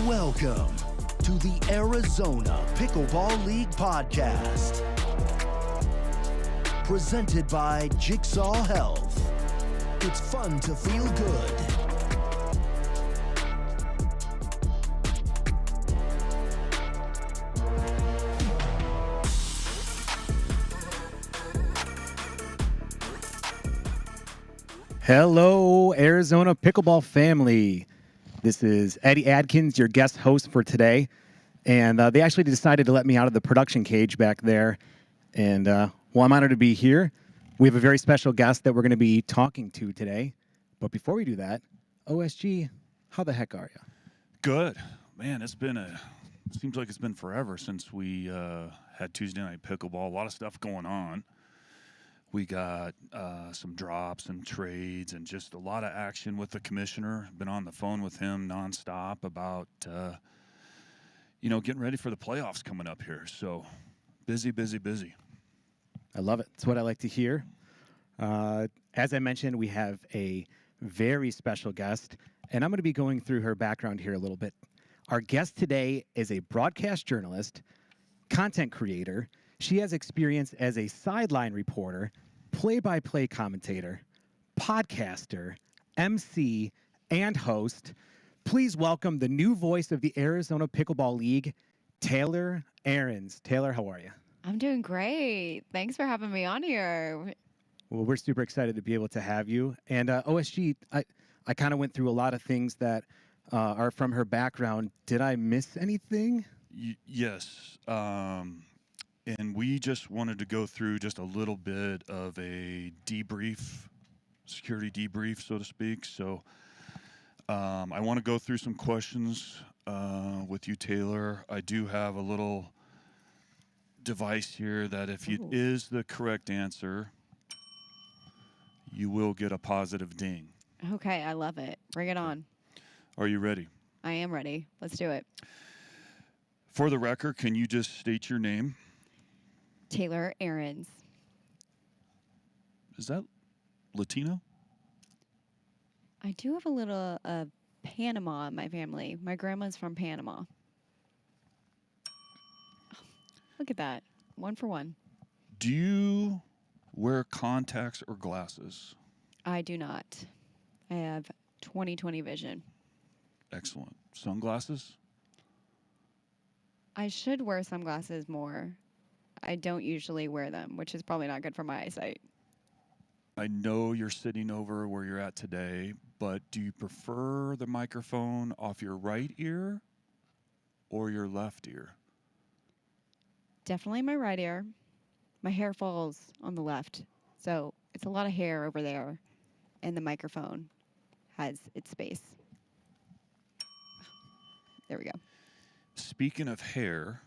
Welcome to the Arizona Pickleball League podcast. Presented by Jigsaw Health. It's fun to feel good. Hello, Arizona Pickleball family. This is Eddie Adkins, your guest host for today. And they actually decided to let me out of the production cage back there. And well, I'm honored to be here. We have a very special guest that we're going to be talking to today. But before we do that, OSG, how the heck are you? Good. Man, it seems like it's been forever since we had Tuesday Night Pickleball. A lot of stuff going on. We got some drops and trades and just a lot of action with the commissioner. Been on the phone with him nonstop about, getting ready for the playoffs coming up here. So busy, busy, busy. I love it. It's what I like to hear. As I mentioned, we have a very special guest, and I'm going to be going through her background here a little bit. Our guest today is a broadcast journalist, content creator. She has experience as a sideline reporter, play-by-play commentator, podcaster, MC, and host. Please welcome the new voice of the Arizona Pickleball League, Taylor Arenz. Taylor, how are you? I'm doing great. Thanks for having me on here. Well, we're super excited to be able to have you. And OSG, I kind of went through a lot of things that are from her background. Did I miss anything? Yes. And we just wanted to go through just a little bit of a debrief, security debrief, so to speak. So I want to go through some questions with you, Taylor. I do have a little device here that if it is the correct answer, you will get a positive ding. Okay, I love it. Bring it on. Are you ready? I am ready. Let's do it. For the record, can you just state your name? Taylor Arenz. Is that Latino? I do have a little Panama in my family. My grandma's from Panama. Look at that. 1 for 1. Do you wear contacts or glasses? I do not. I have 20/20 vision. Excellent. Sunglasses? I should wear sunglasses more. I don't usually wear them, which is probably not good for my eyesight. I know you're sitting over where you're at today, but do you prefer the microphone off your right ear or your left ear? Definitely my right ear. My hair falls on the left, so it's a lot of hair over there, and the microphone has its space. There we go. Speaking of hair,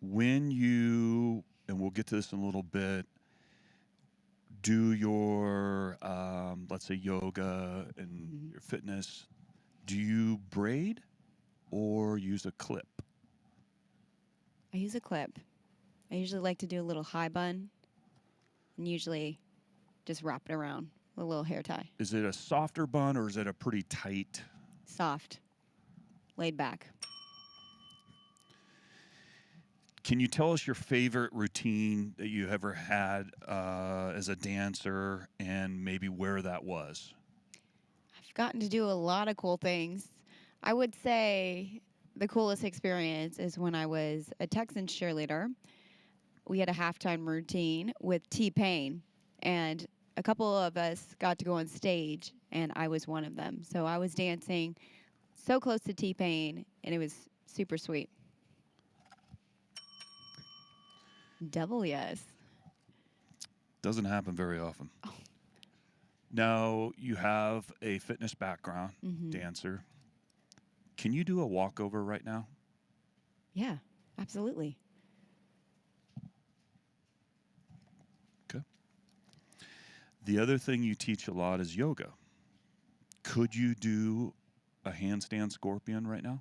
when you, and we'll get to this in a little bit, do your, let's say, yoga and your fitness, do you braid or use a clip? I use a clip. I usually like to do a little high bun and usually just wrap it around with a little hair tie. Is it a softer bun or is it a pretty tight? Soft. Laid back. Can you tell us your favorite routine that you ever had as a dancer and maybe where that was? I've gotten to do a lot of cool things. I would say the coolest experience is when I was a Texans cheerleader. We had a halftime routine with T-Pain, and a couple of us got to go on stage, and I was one of them. So I was dancing so close to T-Pain, and it was super sweet. Double yes. Doesn't happen very often. Oh. Now, you have a fitness background, dancer. Can you do a walkover right now? Yeah, absolutely. Okay. The other thing you teach a lot is yoga. Could you do a handstand scorpion right now?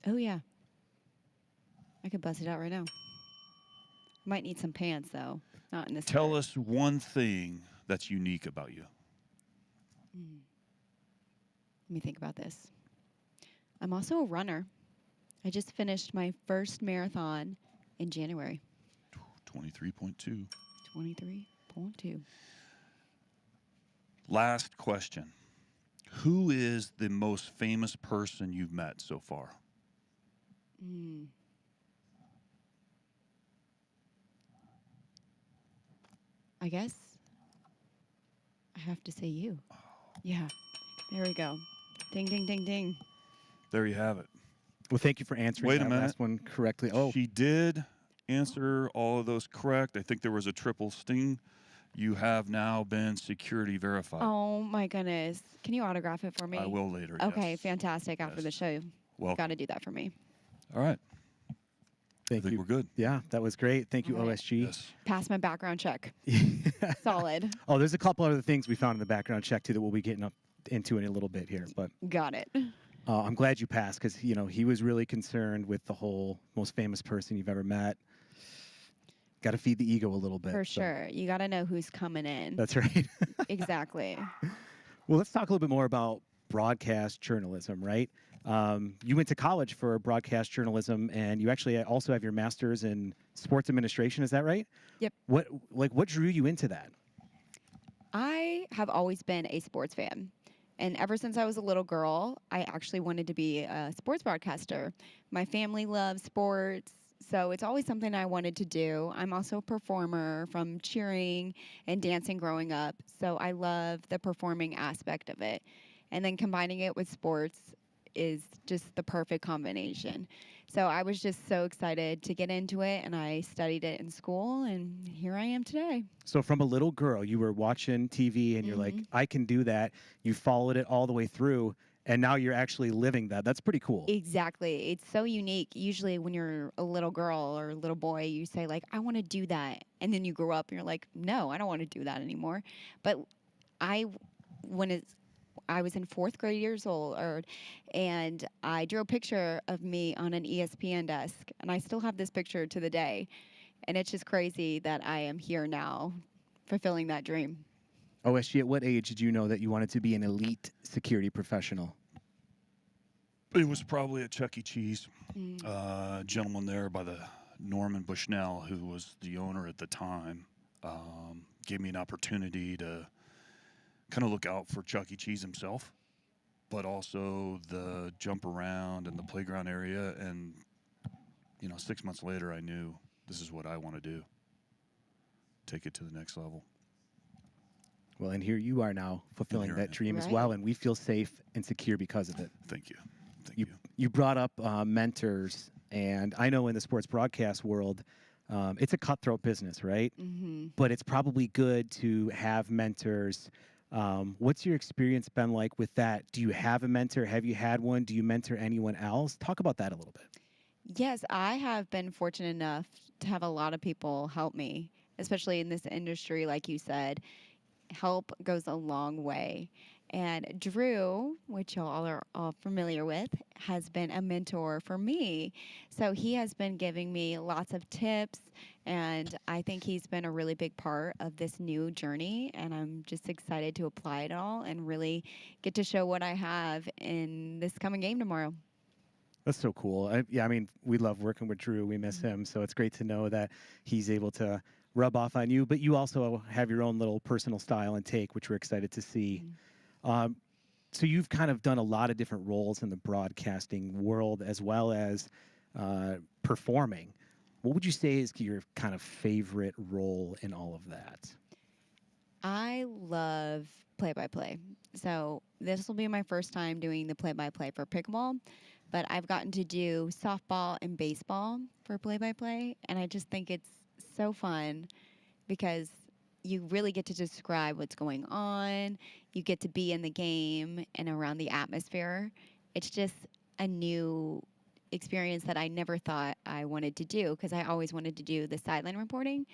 Oh, yeah. I could bust it out right now. Might need some pants, though. Not in this. Tell us one thing that's unique about you. Let me think about this. I'm also a runner. I just finished my first marathon in January. 23.2. 23.2. Last question. Who is the most famous person you've met so far? I guess I have to say you. Yeah. There we go. Ding, ding, ding, ding. There you have it. Well, thank you for answering Wait a that minute. last one correctly. Oh, She did answer all of those correct. I think there was a triple sting. You have now been security verified. Oh, my goodness. Can you autograph it for me? I will later. Okay, yes. fantastic. After the Yes. show, Welcome. got to do that for me. All right. thank I think you. we're good. Yeah, that was great. Thank you, All right. OSG. Yes. Pass my background check. Solid. Oh, there's a couple other things we found in the background check too that we'll be getting up into in a little bit here. But Got it. I'm glad you passed because he was really concerned with the whole most famous person you've ever met. Got to feed the ego a little bit. For so sure. You got to know who's coming in. That's right. Exactly. Well, let's talk a little bit more about broadcast journalism, right? You went to college for broadcast journalism, and you actually also have your master's in sports administration. Is that right? Yep. What drew you into that? I have always been a sports fan. And ever since I was a little girl, I actually wanted to be a sports broadcaster. My family loves sports, so it's always something I wanted to do. I'm also a performer from cheering and dancing growing up, so I love the performing aspect of it. And then combining it with sports is just the perfect combination. So I was just so excited to get into it, and I studied it in school, and here I am today. So from a little girl, you were watching TV, and you're like, I can do that. You followed it all the way through, and now you're actually living that. That's pretty cool. Exactly. It's so unique. Usually when you're a little girl or a little boy, you say like, I want to do that. And then you grow up and you're like, no, I don't want to do that anymore. But when I was in 4th grade years old, and I drew a picture of me on an ESPN desk, and I still have this picture to the day. And it's just crazy that I am here now fulfilling that dream. OSG, at what age did you know that you wanted to be an elite security professional? It was probably at Chuck E. Cheese. A gentleman there by the Norman Bushnell, who was the owner at the time, gave me an opportunity to kind of look out for Chuck E. Cheese himself, but also the jump around and the playground area. And, 6 months later, I knew this is what I want to do. Take it to the next level. Well, and here you are now fulfilling here I that am. dream as Right. well, and we feel safe and secure because of it. Thank you. Thank you. You brought up mentors, and I know in the sports broadcast world, it's a cutthroat business, right? But it's probably good to have mentors. What's your experience been like with that? Do you have a mentor? Have you had one? Do you mentor anyone else? Talk about that a little bit. Yes, I have been fortunate enough to have a lot of people help me, especially in this industry, like you said. Help goes a long way. And Drew, which y'all are all familiar with, has been a mentor for me. So he has been giving me lots of tips, and I think he's been a really big part of this new journey. And I'm just excited to apply it all and really get to show what I have in this coming game tomorrow. That's so cool. We love working with Drew. We miss him. So it's great to know that he's able to rub off on you, but you also have your own little personal style and take, which we're excited to see. So you've kind of done a lot of different roles in the broadcasting world as well as performing. What would you say is your kind of favorite role in all of that? I love play-by-play. So this will be my first time doing the play-by-play for pickleball, but I've gotten to do softball and baseball for play-by-play, and I just think it's so fun because you really get to describe what's going on. You get to be in the game and around the atmosphere. It's just a new experience that I never thought I wanted to do because I always wanted to do the sideline reporting.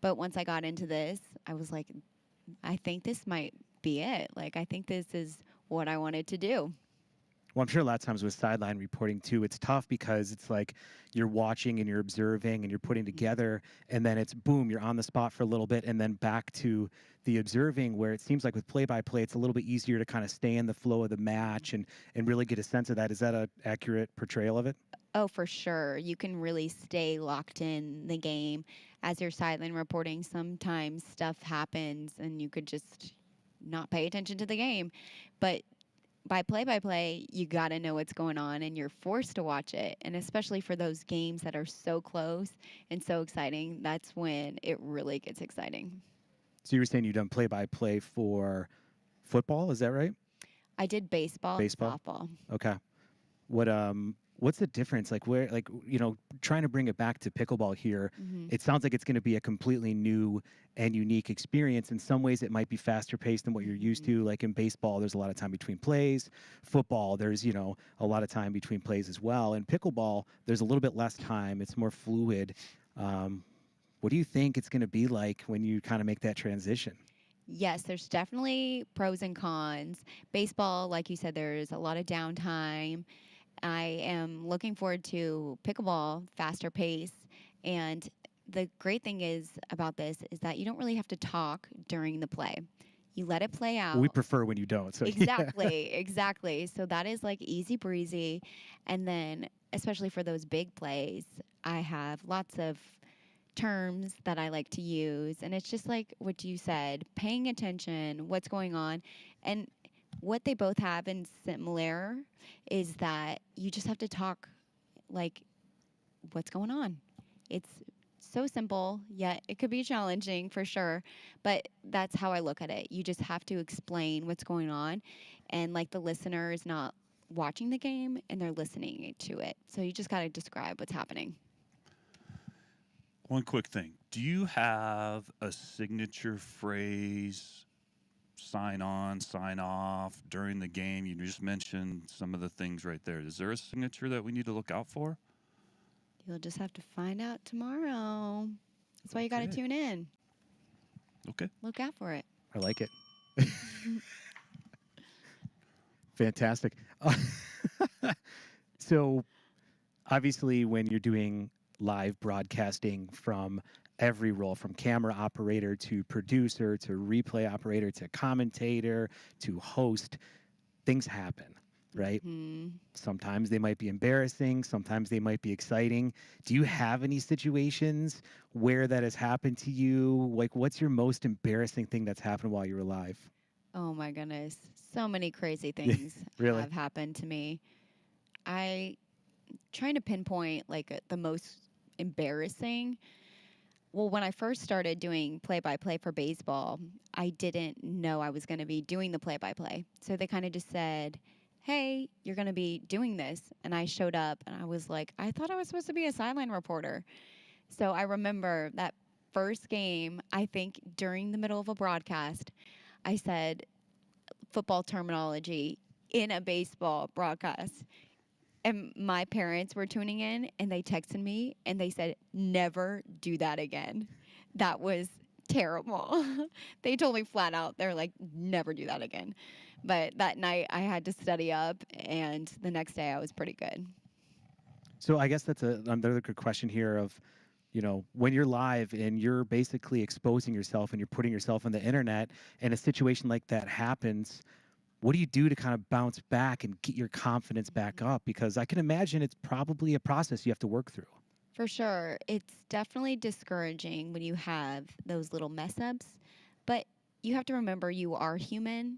But once I got into this, I was like, I think this might be it. Like, I think this is what I wanted to do. Well, I'm sure a lot of times with sideline reporting too, it's tough because it's like you're watching and you're observing and you're putting together, and then it's boom, you're on the spot for a little bit, and then back to the observing, where it seems like with play-by-play, it's a little bit easier to kind of stay in the flow of the match and really get a sense of that. Is that an accurate portrayal of it? Oh, for sure. You can really stay locked in the game as you're sideline reporting. Sometimes stuff happens and you could just not pay attention to the game. But by play, you got to know what's going on and you're forced to watch it. And especially for those games that are so close and so exciting, that's when it really gets exciting. So you were saying you've done play-by-play for football, is that right? I did baseball, Baseball? and softball. Okay. What's the difference? Like where, like, you know, trying to bring it back to pickleball here, it sounds like it's going to be a completely new and unique experience. In some ways, it might be faster paced than what you're used to. Like in baseball, there's a lot of time between plays. Football, there's, you know, a lot of time between plays as well. In pickleball, there's a little bit less time. It's more fluid. What do you think it's going to be like when you kind of make that transition? Yes, there's definitely pros and cons. Baseball, like you said, there's a lot of downtime. I am looking forward to pickleball, faster pace. And the great thing is about this is that you don't really have to talk during the play. You let it play out. Well, we prefer when you don't. So Exactly, exactly. So that is like easy breezy. And then, especially for those big plays, I have lots of terms that I like to use. And it's just like what you said, paying attention, what's going on. And what they both have in similar is that you just have to talk like what's going on. It's so simple, yet it could be challenging for sure. But that's how I look at it. You just have to explain what's going on. And like the listener is not watching the game and they're listening to it. So you just got to describe what's happening. One quick thing. Do you have a signature phrase, sign on, sign off during the game? You just mentioned some of the things right there. Is there a signature that we need to look out for? You'll just have to find out tomorrow. That's why you got to Okay. tune in. Okay. Look out for it. I like it. Fantastic. So obviously when you're doing live broadcasting from every role, from camera operator to producer to replay operator to commentator to host, things happen, right? Sometimes they might be embarrassing, sometimes they might be exciting. Do you have any situations where that has happened to you? Like, what's your most embarrassing thing that's happened while you were live? Oh my goodness. So many crazy things Really? have happened to me. I trying to pinpoint like the most embarrassing. Well, when I first started doing play-by-play for baseball, I didn't know I was going to be doing the play-by-play. So they kind of just said, "Hey, you're going to be doing this." And I showed up and I was like, "I thought I was supposed to be a sideline reporter." So I remember that first game, I think during the middle of a broadcast, I said football terminology in a baseball broadcast. And my parents were tuning in and they texted me and they said, "Never do that again." That was terrible. They told me flat out, they're like, "Never do that again." But that night I had to study up and the next day I was pretty good. So I guess that's another good question here of, you know, when you're live and you're basically exposing yourself and you're putting yourself on the internet and a situation like that happens, what do you do to kind of bounce back and get your confidence back up? Because I can imagine it's probably a process you have to work through. For sure. It's definitely discouraging when you have those little mess ups, but you have to remember you are human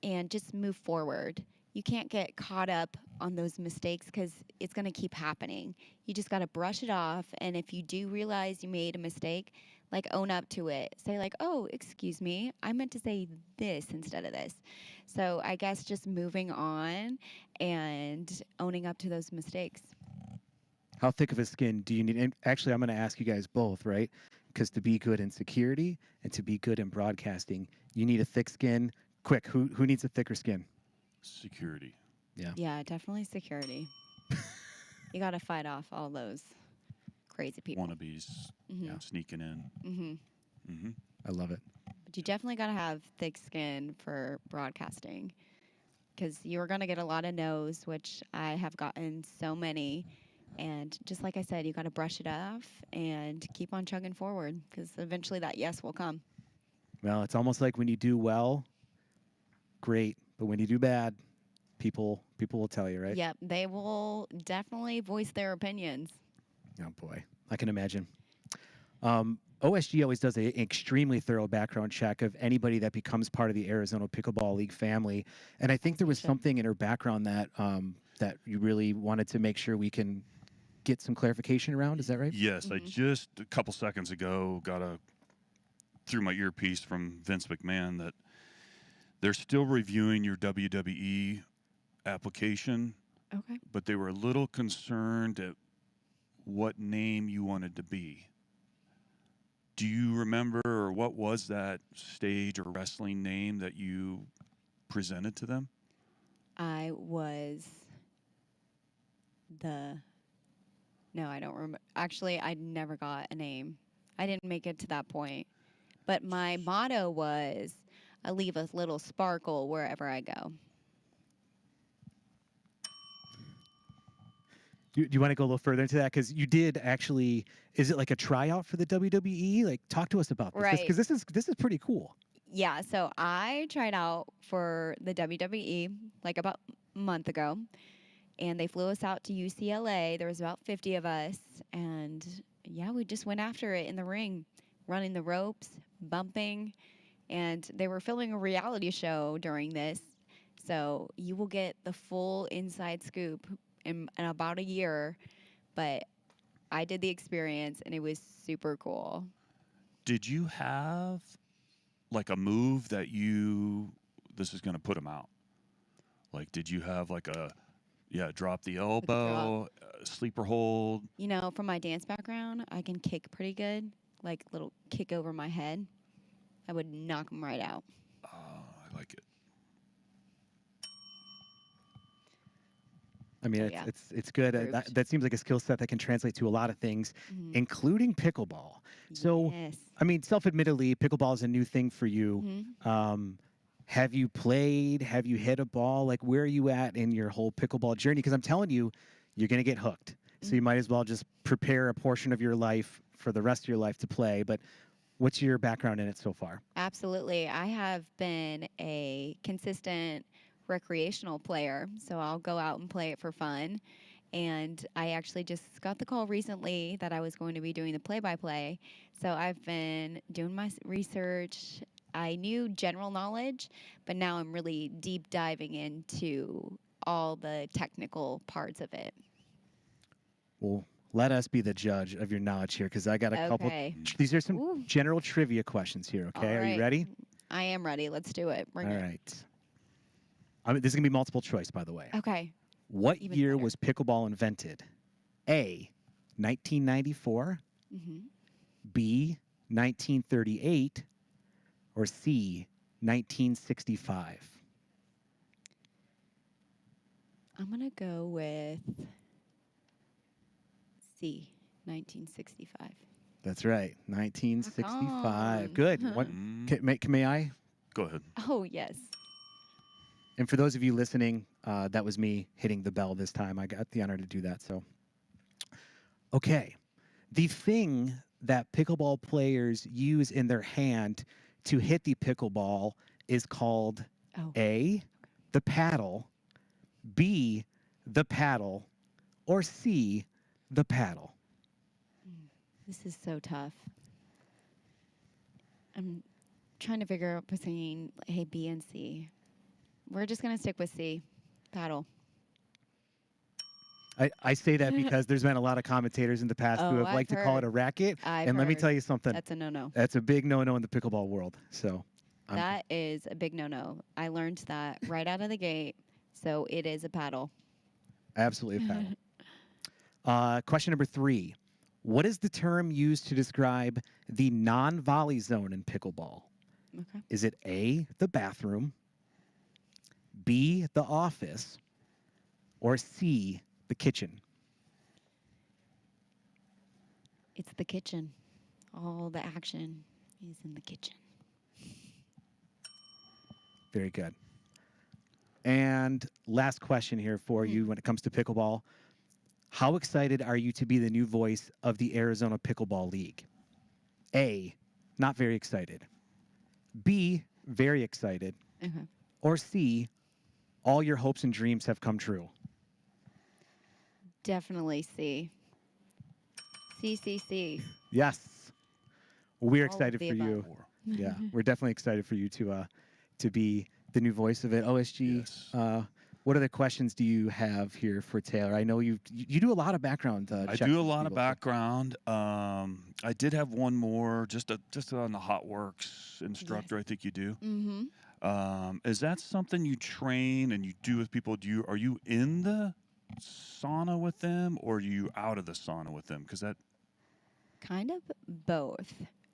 and just move forward. You can't get caught up on those mistakes because it's going to keep happening. You just got to brush it off. And if you do realize you made a mistake, like own up to it. Say like, "Oh, excuse me, I meant to say this instead of this." So I guess just moving on and owning up to those mistakes. How thick of a skin do you need? And actually, I'm going to ask you guys both, right? Because to be good in security and to be good in broadcasting, you need a thick skin. Quick, who needs a thicker skin? Security. Yeah, definitely security. You got to fight off all those crazy people. Wannabes Mhm. sneaking in. hmm I love it. But you definitely got to have thick skin for broadcasting. because you're going to get a lot of no's, which I have gotten so many. And just like I said, you got to brush it off and keep on chugging forward because eventually that yes will come. Well, it's almost like when you do well, great, but when you do bad, people will tell you, right? Yep, they will definitely voice their opinions. Oh boy, I can imagine. OSG always does an extremely thorough background check of anybody that becomes part of the Arizona Pickleball League family, and I think there was something in her background that that you really wanted to make sure we can get some clarification around. Is that right? Yes, I just a couple seconds ago got through my earpiece from Vince McMahon that they're still reviewing your WWE application, Okay. but they were a little concerned at what name you wanted to be. Do you remember, or what was that stage or wrestling name that you presented to them? I was no, I don't remember. Actually, I never got a name. I didn't make it to that point. But my motto was, I leave a little sparkle wherever I go. Do you want to go a little further into that? Because you did actually. Is it like a tryout for the WWE? Like, talk to us about this, Right. because this is pretty cool. Yeah, so I tried out for the WWE like about a month ago, and they flew us out to UCLA. There was about 50 of us, and yeah, we just went after it in the ring, running the ropes, bumping, and they were filming a reality show during this. So you will get the full inside scoop in about a year, but I did the experience, and it was super cool. Did you have like a move that this is going to put them out? Like, did you have like drop the elbow, sleeper hold? You know, from my dance background, I can kick pretty good, like little kick over my head. I would knock them right out. I like it. I mean, So, it's good. That seems like a skill set that can translate to a lot of things, including pickleball. So, yes. I mean, self-admittedly, pickleball is a new thing for you. Have you played? Have you hit a ball? Like, where are you at in your whole pickleball journey? Because I'm telling you, you're going to get hooked. So you might as well just prepare a portion of your life for the rest of your life to play. But what's your background in it so far? Absolutely. I have been a consistent recreational player, so I'll go out and play it for fun. And I actually just got the call recently that I was going to be doing the play-by-play. So I've been doing my research. I knew general knowledge, but now I'm really deep diving into all the technical parts of it. Well, let us be the judge of your knowledge here, because I got a couple. These are some general trivia questions here, okay? Are you ready? I am ready. Let's do it. Bring it. All right. I mean, this is going to be multiple choice, by the way. Okay. What year was pickleball invented? A, 1994, B, 1938, or C, 1965? I'm going to go with C, 1965. That's right, 1965. Good. What, may I? Go ahead. Oh, yes. And for those of you listening, that was me hitting the bell this time. I got the honor to do that. So, okay. The thing that pickleball players use in their hand to hit the pickleball is called A, the paddle, B, the paddle, or C, the paddle. This is so tough. I'm trying to figure out between B and C. We're just going to stick with C, paddle. I say that because there's been a lot of commentators in the past who have liked to call it a racket. And let me tell you something. That's a no-no. That's a big no-no in the pickleball world. So that is a big no-no. I learned that right out of the gate. So it is a paddle. Absolutely a paddle. Question number 3. What is the term used to describe the non-volley zone in pickleball? Okay. Is it A, the bathroom, B, the office, or C, the kitchen? It's the kitchen. All the action is in the kitchen. Very good. And last question here for you when it comes to pickleball. How excited are you to be the new voice of the Arizona Pickleball League? A, not very excited. B, very excited. Okay. Or C, all your hopes and dreams have come true. Definitely C. C, C, C. Yes. We're All of excited the for you. above. Yeah, we're definitely excited for you to be the new voice of it. OSG, Yes. what other questions do you have here for Taylor? I know you do a lot of background I checks do a with lot of people. background. I did have one more, just on the Hot Works instructor. I think you do. Mm-hmm. Is that something you train and you do with people? Are you in the sauna with them, or are you out of the sauna with them? Because that Kind of both.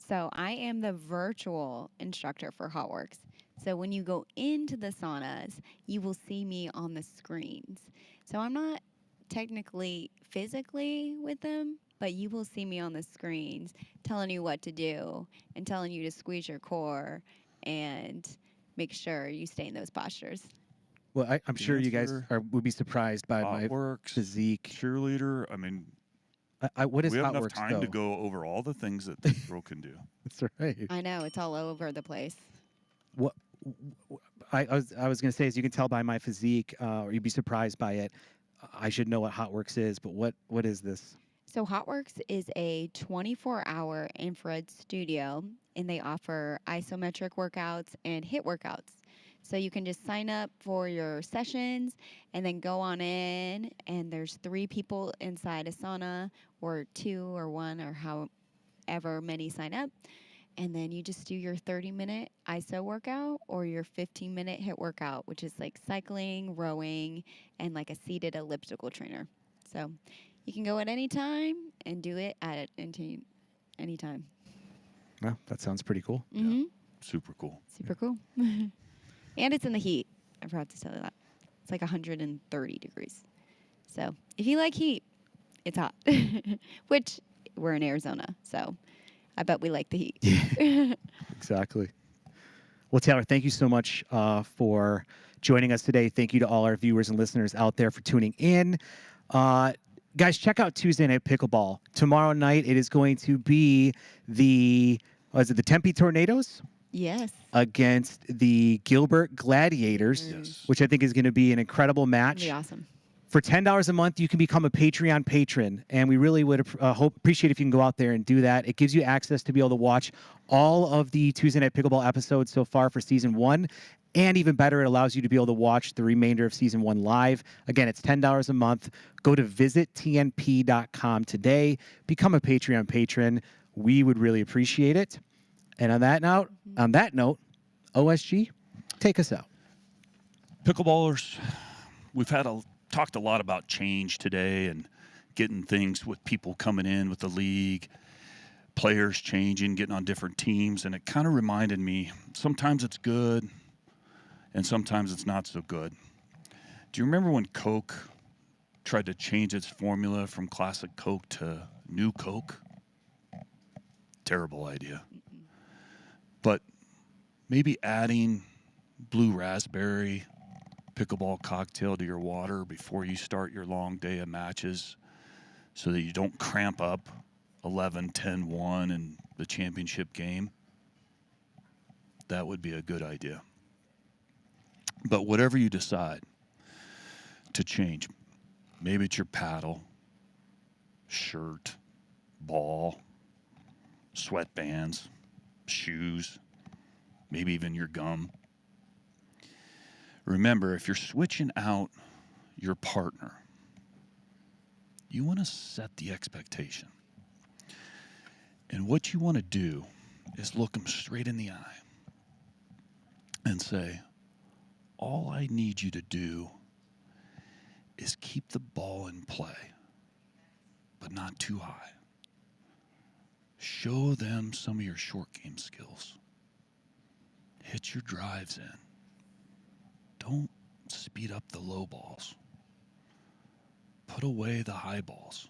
So I am the virtual instructor for HotWorks. So when you go into the saunas, you will see me on the screens. So I'm not technically physically with them, but you will see me on the screens telling you what to do and telling you to squeeze your core and make sure you stay in those postures. Well, I'm sure you guys Dancer, would be surprised by my Hot Works, physique. cheerleader. I mean, What is we have Hot enough Works time though? to go over all the things that this girl can do. That's right. I know, it's all over the place. What I was going to say is you can tell by my physique, or you'd be surprised by it. I should know what Hot Works is, but what is this? So HotWorks is a 24-hour infrared studio, and they offer isometric workouts and HIIT workouts. So you can just sign up for your sessions and then go on in, and there's 3 people inside a sauna, or 2 or 1 or however many sign up. And then you just do your 30-minute ISO workout or your 15-minute HIIT workout, which is like cycling, rowing, and like a seated elliptical trainer. So you can go at any time and do it at any time. Well, that sounds pretty cool. Mm-hmm. Super cool. Super cool. And it's in the heat. I forgot to tell you that. It's like 130 degrees. So if you like heat, it's hot. Which we're in Arizona, so I bet we like the heat. Yeah, exactly. Well, Taylor, thank you so much for joining us today. Thank you to all our viewers and listeners out there for tuning in. Guys, check out Tuesday Night Pickleball. Tomorrow night, it is going to be the Tempe Tornadoes Yes. against the Gilbert Gladiators, Yes. which I think is going to be an incredible It'll match. be awesome. For $10 a month, you can become a Patreon patron, and we really would appreciate if you can go out there and do that. It gives you access to be able to watch all of the Tuesday Night Pickleball episodes so far for Season 1, and even better, it allows you to be able to watch the remainder of Season 1 live. Again, it's $10 a month. Go to visittnp.com today. Become a Patreon patron. We would really appreciate it. And on that note, OSG, take us out. Pickleballers, we've talked a lot about change today and getting things with people coming in with the league, players changing, getting on different teams, and it kind of reminded me, sometimes it's good and sometimes it's not so good. Do you remember when Coke tried to change its formula from classic Coke to new Coke? Terrible idea. But maybe adding blue raspberry pickleball cocktail to your water before you start your long day of matches so that you don't cramp up 11-10-1 in the championship game, that would be a good idea. But whatever you decide to change, maybe it's your paddle, shirt, ball, sweatbands, shoes, maybe even your gum. Remember, if you're switching out your partner, you want to set the expectation. And what you want to do is look them straight in the eye and say, all I need you to do is keep the ball in play, but not too high. Show them some of your short game skills. Hit your drives in. Don't speed up the low balls. Put away the high balls.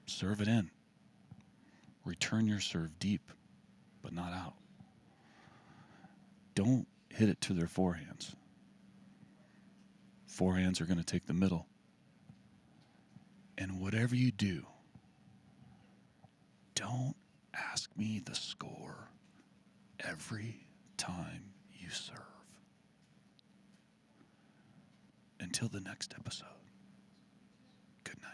Serve it in. Return your serve deep, but not out. Don't hit it to their forehands. Forehands are going to take the middle. And whatever you do, don't ask me the score every time you serve. Until the next episode, good night.